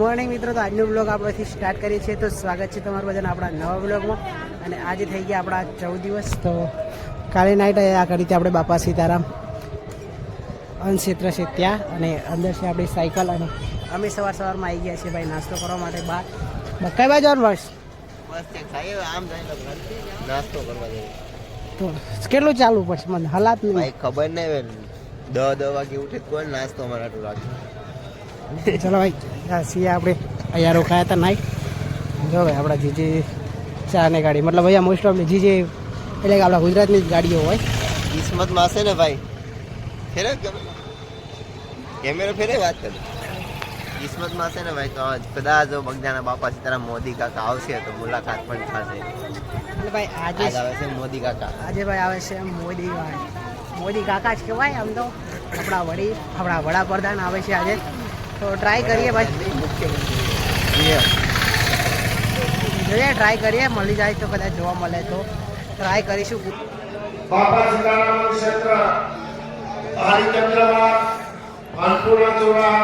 Morning મિત્રો, તો આજનો બ્લોગ આપણેથી સ્ટાર્ટ કરીએ છીએ. તો સ્વાગત છે તમારું બધાને આપણા નવા બ્લોગમાં. અને આજે થઈ ગયા આપણા 14 દિવસ. તો કાલે નાઇટ આ કરી હતી આપણે બાપા સીતારામ અન્નક્ષેત્ર છે ત્યાં, અને અંદર છે આપણી સાયકલ. અને અમે સવારમાં આવી ગયા છીએ ભાઈ નાસ્તો કરવા માટે બહાર. કઈ બાજુ બસ નાસ્તો કરવા જઈએ તો કેટલું ચાલવું પડશે મને હાલાત નહીં ભાઈ ખબર નહીં. 10 વાગે ઉઠે કોઈ નાસ્તો અમારા આટલું રાખે. ચલો ભાઈ છીએ આપણે અહીંયા રોકાયા હતા નાઈટ. જો ભાઈ આપણા જીજે ચાને ગાડી, મતલબ અહીંયા મોસ્ટ ઓફ જીજે એટલે કે આપણા ગુજરાતની જ ગાડીઓ હોય. કિસ્મતમાં હશે ને ભાઈ. ફેરે કેમેરો ફેરે વાત કરે. કિસ્મતમાં હશે ને ભાઈ તો કદાચ જો બગદાના બાપા સીતારામ મોદી કાકા આવશે તો મુલાકાત પણ થશે. એટલે ભાઈ આજે આવે છે મોદી કાકા. આજે ભાઈ આવે છે મોદી ભાઈ, મોદી કાકા જ કહેવાય આમ તો. આપણા વડાપ્રધાન આવે છે આજે. તો ટ્રાય કરીએ ભાઈ, જોઈએ ટ્રાય કરીએ. મળી જાય તો કદાચ જોવા મળે તો ટ્રાય કરીશું. बाबा सीताराम क्षेत्र हरिचंद्रवा अन्नपूर्णा चौराहा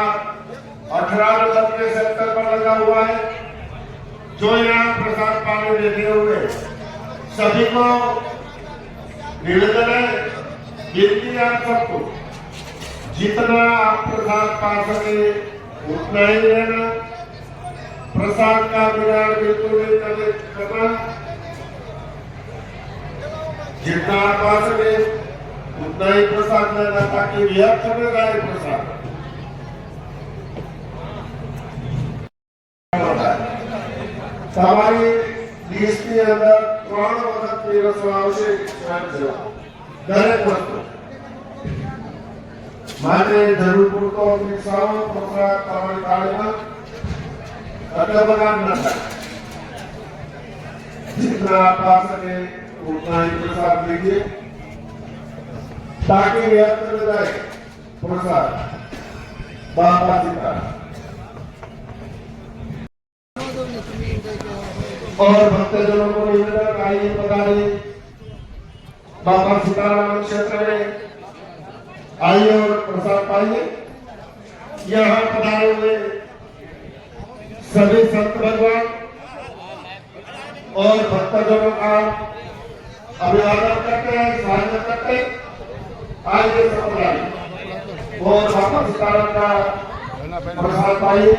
18 के सेक्टर पर लगा हुआ है. जो यहाँ प्रसाद पाने देते हुए सभी को निवेदन है, विनती है आप सबको जितना आप प्रसाद पा सके उतना ही लेना. प्रसाद का बिगाड़ बिल्कुल नहीं करना. जितना आप पा सके उतना ही प्रसाद लेना ताकि व्यर्थ न जाए प्रसाद. हमारी लिस्ट की अंदर 3 वक्त पीरसवा आवश्य दरेक वस्तु માટે જરૂર પૂરતો પીરસાવો. પ્રસાદ તમારી થાળીમાં એટલે બગાડ ન થાય. जितना आप पा सके उतना ही प्रसाद लीजिए ताकि व्यर्थ न जाए प्रसाद. बाबा सीताराम. और भक्तजनों को निवेदन, आइए पधारिए बाबा सीताराम क्षेत्र में. आइए और प्रसाद पाइए. यहाँ पधारे हुए सभी संत भगवान और भक्तजनों का अभिवादन करते हैं, स्वागत करते हैं. आइए सब पधारिए और बाबा सीताराम का प्रसाद पाइए.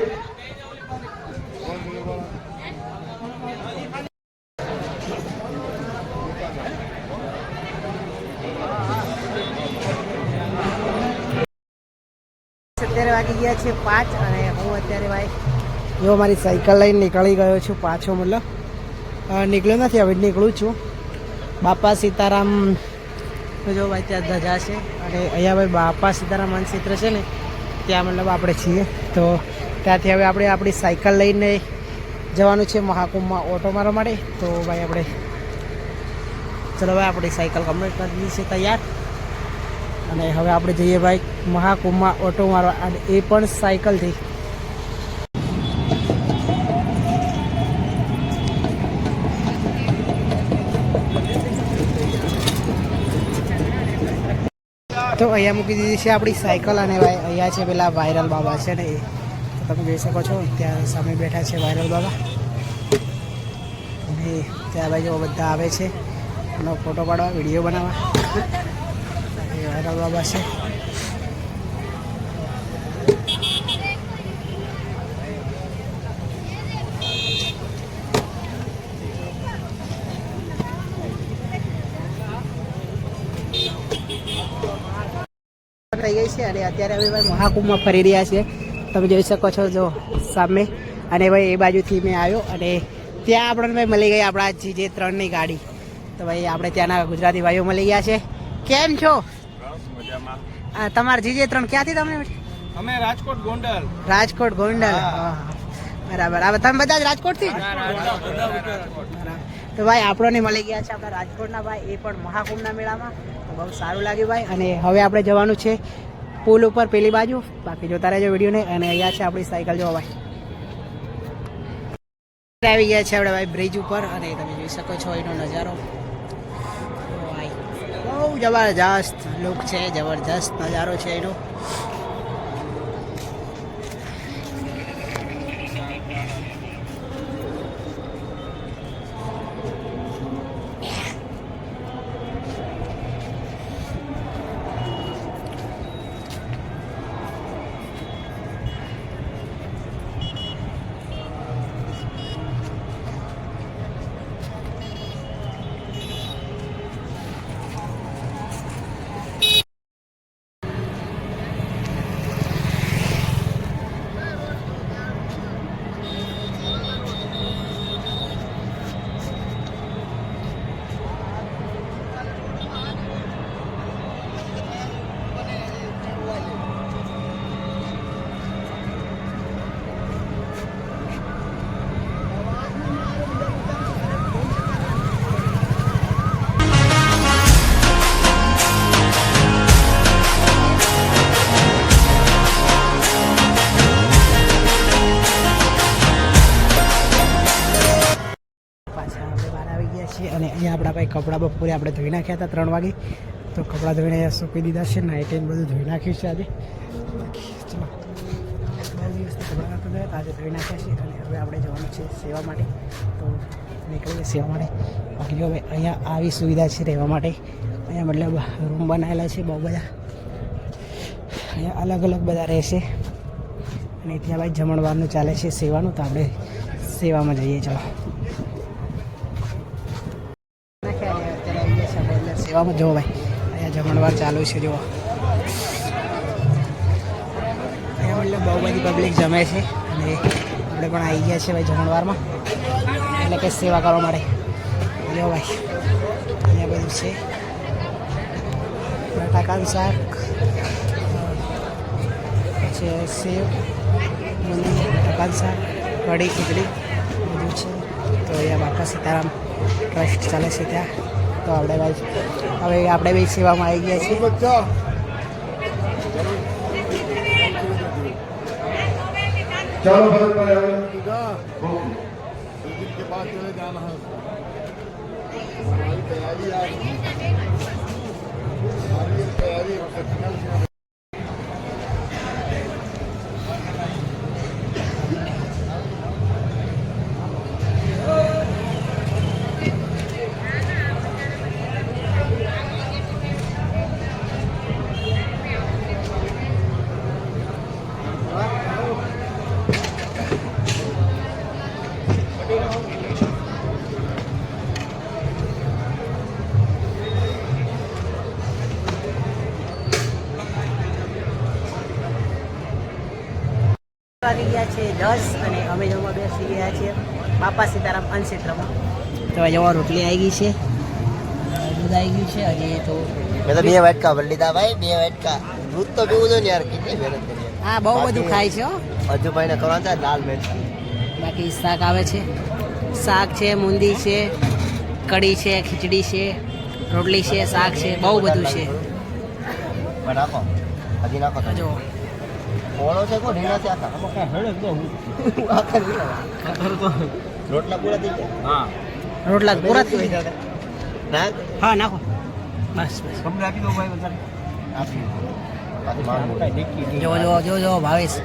અત્યારે વાગી ગયા છે 5 અને હું અત્યારે ભાઈ જો મારી સાયકલ લઈને નીકળી ગયો છું પાછો. મતલબ નીકળ્યો નથી, હવે નીકળું છું. બાપા સીતારામ જો ભાઈ ત્યાં ધજા છે. અને અહીંયા ભાઈ બાપા સીતારામ અન્નક્ષેત્ર છે ને ત્યાં મતલબ આપણે છીએ. તો ત્યાંથી હવે આપણે આપણી સાયકલ લઈને જવાનું છે મહાકુંભમાં ઓટો મારવા માટે. તો ભાઈ આપણે ચલો ભાઈ આપણી સાયકલ કમ્પ્લીટ કરી દીધી છે તૈયાર. અને હવે આપણે જઈએ ભાઈ મહાકુંભમાં ઓટો મારવા, અને એ પણ સાયકલથી. તો અહીંયા મૂકી દીધી છે આપણી સાયકલ. અને ભાઈ અહીંયા છે પેલા વાયરલ બાબા છે ને, એ તમે જોઈ શકો છો ત્યાં સામે બેઠા છે વાયરલ બાબા. અને ત્યાં ભાઈ જો બધા આવે છે એનો ફોટો પાડવા, વિડીયો બનાવવા. વાયરલ બાબા છે. થઈ ગઈ છે અને અત્યારે હવે ભાઈ મહાકુંભમાં ફરી રહ્યા છીએ. તમે જોઈ શકો છો જો સામે. અને ભાઈ એ બાજુથી મેં આવ્યો અને ત્યાં આપણને ભાઈ મળી ગઈ આપણા જીજે 3ની ગાડી. તો ભાઈ આપણે ત્યાંના ગુજરાતી ભાઈઓ મળી ગયા છે. કેમ છો? તમારા જીજે 3 ક્યાંથી તમને? અમે રાજકોટ ગોંડલ. રાજકોટ ગોંડલ, બરાબર. હવે તમે બધા જ રાજકોટથી? તો ભાઈ આપણને મળી ગયા છે આપણા રાજકોટના ભાઈ, એ પણ મહાકુંભના મેળામાં. તો બહુ સારું લાગ્યું ભાઈ. અને હવે આપણે જવાનું છે પુલ ઉપર પેલી બાજુ. બાકી જોતા રહેજો વિડીયોને. અને અહીંયા છે આપણી સાયકલ જો ભાઈ. આવી ગયા છે આપણે ભાઈ બ્રિજ ઉપર. અને તમે જોઈ શકો છો એનો નજારો. બહુ જબરજસ્ત લુક છે, જબરજસ્ત નજારો છે એનો. અને અહીંયા આપણા ભાઈ કપડાં બપોરે આપણે ધોઈ નાખ્યા હતા 3 વાગે, તો કપડાં ધોઈને અહીંયા સૂકવી દીધા છે. નાઇટીને બધું ધોઈ નાખ્યું છે આજે. ચલો, બહુ દિવસથી કપડાં નહોતા ધોયા, આજે ધોઈ નાખ્યા છે. અને હવે આપણે જવાનું છે સેવા માટે, તો નીકળીએ સેવા માટે. બાકી જો ભાઈ અહીંયા આવી સુવિધા છે રહેવા માટે. અહીંયા મતલબ રૂમ બનાવેલા છે બહુ બધા, અહીંયા અલગ અલગ બધા રહેશે. અને ત્યાં ભાઈ જમણવારનું ચાલે છે સેવાનું, તો આપણે સેવામાં જઈએ. ચલો, સેવામાં જુઓ ભાઈ, અહીંયા જમણવાર ચાલુ છે. જુઓ અહીંયા મતલબ બહુ બધી પબ્લિક જમે છે. અને આપણે પણ આવી ગયા છે ભાઈ જમણવારમાં, એટલે કે સેવા કરવા માટે. જો ભાઈ અહીંયા બધું છે, બટાકાનું શાક, પછી સેવ, બટાકાનું શાક, કઢી, ખીચડી બધું છે. તો અહીંયા બાપા સીતારામ ટ્રસ્ટ ચાલે છે ત્યાં. તો આપણે ભાઈ હવે આપણે બી સેવામાં આવી ગયા છીએ. चलो भरत भाई आगे के बाद चले जाना है तैयारी વાગી ગયા છે 10 અને અમે જમવા બેસી ગયા છીએ બાપા સીતારામ અન્નક્ષેત્રમાં. તો જવા રોટલી આવી ગઈ છે, દૂધ આવી ગયું છે. અને તો મેં તો 2 વાટકા ભરી લીધા ભાઈ, 2 વાટકા. દૂધ તો પીવું જોઈએ ને યાર, કેટલી મહેનત કરી. હા, બહુ બધું ખાય છે હો. હજુ ભાઈને કરવાનું છે લાલ મિર્ચ. બાકી શાક આવે છે, શાક છે, મુંદી છે, કઢી છે, ખીચડી છે, રોટલી છે, શાક છે, બહુ બધું છે. નાખો, હજી નાખો. તો જો ઓળો છે કો ઢીલા છે આખા. આખા ઢીલા. રોટલા પૂરા થઈ ગયા. હા, રોટલા પૂરા થઈ ગયા. નાખ. હા, નાખો. બસ બસ. કપડે આપી દો ભાઈ વધારે. આપી. પાછી માંગ. જો ભાવેશ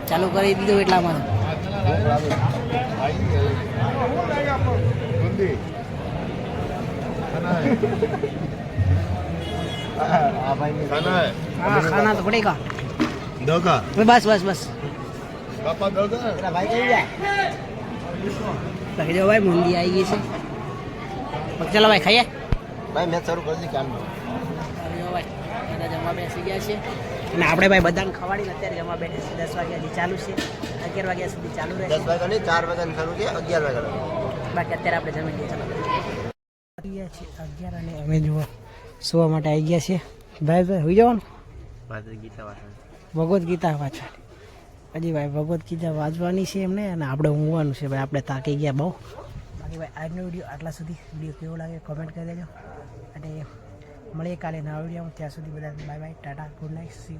ચાલુ કરી દીધું એટલામાં. આ ભાઈ खाना है હા, ખાના તો પડેગા. दोगा બસ બસ બસ. पापा दोगा પેલા ભાઈ કઈ ગયા? લખી દો ભાઈ, મુંદી આવી ગઈ છે. ચલો ભાઈ ખાઈએ. ભાઈ મેં શરૂ કરી દીધી કાલનું. જો ભાઈ બધા જમવા બેસી ગયા છે. અને આપણે ભાઈ બધાને ખવાડીને અત્યારે જમવા બેઠે છે. 10 વાગ્યાથી ચાલુ છે, 11 વાગ્યા સુધી ચાલુ 10 રહેશે. વાગ્યા નહીં, 4 વાગ્યાનું શરૂ છે, 11 વાગ્યાનું. બાકી અત્યારે આપણે જમી લઈએ. ચાલો ગયા છે 11 અને અમે જુઓ સુવા માટે આવી ગયા છીએ. ભાઈ હોઈ જવાનું. ભાઈ ગીતા વાંચવાનું. ભગવદ્ ગીતા વાંચવાની. હજી ભાઈ ભગવદ્ ગીતા વાંચવાની છે એમને, અને આપણે ઊંઘવાનું છે ભાઈ. આપણે થાકી ગયા બહુ. બાકી ભાઈ આજનો વિડીયો આટલા સુધી. વિડીયો કેવો લાગે કોમેન્ટ કરી દેજો. અને મળીએ કાલે નવા વિડીયોમાં. ત્યાં સુધી બધા bye bye, Tata, good night, C you.